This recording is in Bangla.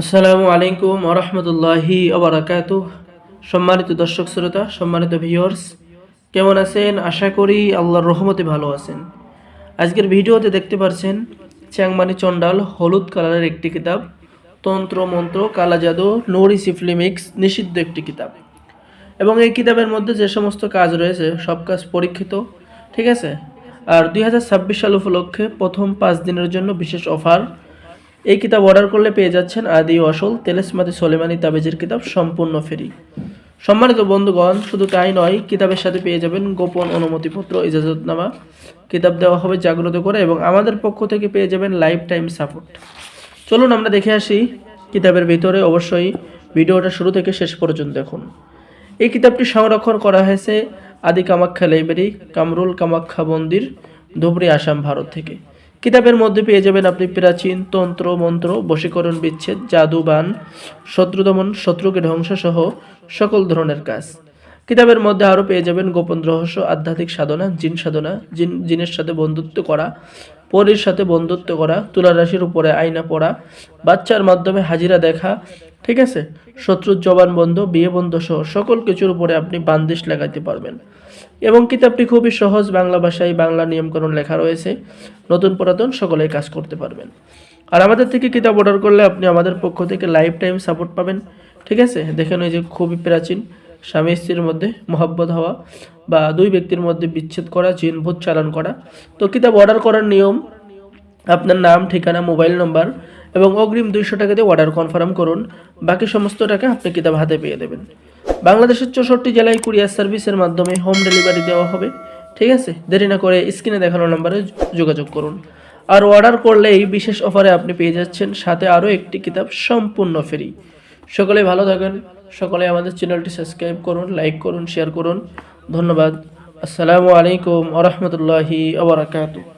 আসসালামু আলাইকুম ওয়া রাহমাতুল্লাহি ওয়া বারাকাতুহু। সম্মানিত দর্শক শ্রোতা, সম্মানিত ভিউয়ার্স, কেমন আছেন? আশা করি আল্লাহর রহমতে ভালো আছেন। আজকের ভিডিওতে দেখতে পাচ্ছেন চ্যাংমানি চন্ডাল হলুদ কালারের একটি কিতাব, তন্ত্র মন্ত্র কালা জাদু নুরি সিফলি মিক্স নিষিদ্ধ একটি কিতাব। এবং এই কিতাবের মধ্যে যে সমস্ত কাজ রয়েছে সব কাজ পরীক্ষিত, ঠিক আছে। আর 2026 সাল উপলক্ষে প্রথম 5 দিনের জন্য বিশেষ অফার। এই কিতাব অর্ডার করলে পেয়ে যাচ্ছেন আদি ও আসল তেলেসমাতি সোলেমানি তাবিজের কিতাব সম্পূর্ণ ফ্রি। সম্মানিত বন্ধুগণ, শুধু তাই নয়, কিতাবের সাথে পেয়ে যাবেন গোপন অনুমতিপত্র, ইজাজতনামা। কিতাব দেওয়া হবে জাগ্রত করে এবং আমাদের পক্ষ থেকে পেয়ে যাবেন লাইফ টাইম সাপোর্ট। চলুন আমরা দেখে আসি কিতাবের ভিতরে। অবশ্যই ভিডিওটা শুরু থেকে শেষ পর্যন্ত দেখুন। এই কিতাবটি সংরক্ষণ করা হয়েছে আদি কামাখ্যা লাইব্রেরি, কামরুল কামাখ্যা মন্দির, ধুবড়ী, আসাম, ভারত থেকে। কিতাবের মধ্যে পেয়ে যাবেন আপনি প্রাচীন তন্ত্র মন্ত্র, বশীকরণ, বিচ্ছেদ, জাদু, বান, শত্রু দমন, শত্রুকে ধ্বংস সহ সকল ধরনের কাজ। কিতাবের মধ্যে আরও পেয়ে যাবেন গোপন রহস্য, আধ্যাত্মিক সাধনা, জিনের সাথে বন্ধুত্ব করা, পরীর সাথে বন্ধুত্ব করা, তুলা রাশির উপরে আয়না পড়া, বাচ্চার মাধ্যমে হাজিরা দেখা, ঠিক আছে, শত্রুর জবান বন্ধ, বিয়ে বন্ধ সহ সকল কিছুর উপরে আপনি বান্দিশ লাগাইতে পারবেন। এবং কিতাবটি খুবই সহজ বাংলা ভাষায়, বাংলা নিয়মকানুন লেখা রয়েছে। নতুন পুরাতন সকলেই কাজ করতে পারবেন। আর আমাদের থেকে কিতাব অর্ডার করলে আপনি আমাদের পক্ষ থেকে লাইফ টাইম সাপোর্ট পাবেন, ঠিক আছে। দেখেন, এই যে খুবই প্রাচীন, স্বামী স্ত্রীর মধ্যে মহব্বত হওয়া বা দুই ব্যক্তির মধ্যে বিচ্ছেদ করা, জিন ভূত চালান করা। তো কিতাব অর্ডার করার নিয়ম: আপনার নাম, ঠিকানা, মোবাইল নম্বর এবং অগ্রিম 200 টাকা দিয়ে অর্ডার কনফার্ম করুন। বাকি সমস্ত টাকা আপনি কিতাব হাতে পেয়ে দেবেন। বাংলাদেশের 64 জেলায় কুরিয়ার সার্ভিসের মাধ্যমে হোম ডেলিভারি দেওয়া হবে, ঠিক আছে। দেরি না করে স্ক্রিনে দেখানো নম্বরে যোগাযোগ করুন। আর অর্ডার করলেই বিশেষ অফারে আপনি পেয়ে যাচ্ছেন সাথে আরও একটি কিতাব সম্পূর্ণ ফ্রি। সকলে ভালো থাকেন, সকলে আমাদের চ্যানেলটি সাবস্ক্রাইব করুন, লাইক করুন, শেয়ার করুন। ধন্যবাদ। আসসালামু আলাইকুম ওয়া রাহমাতুল্লাহি ওয়া বারাকাতুহু।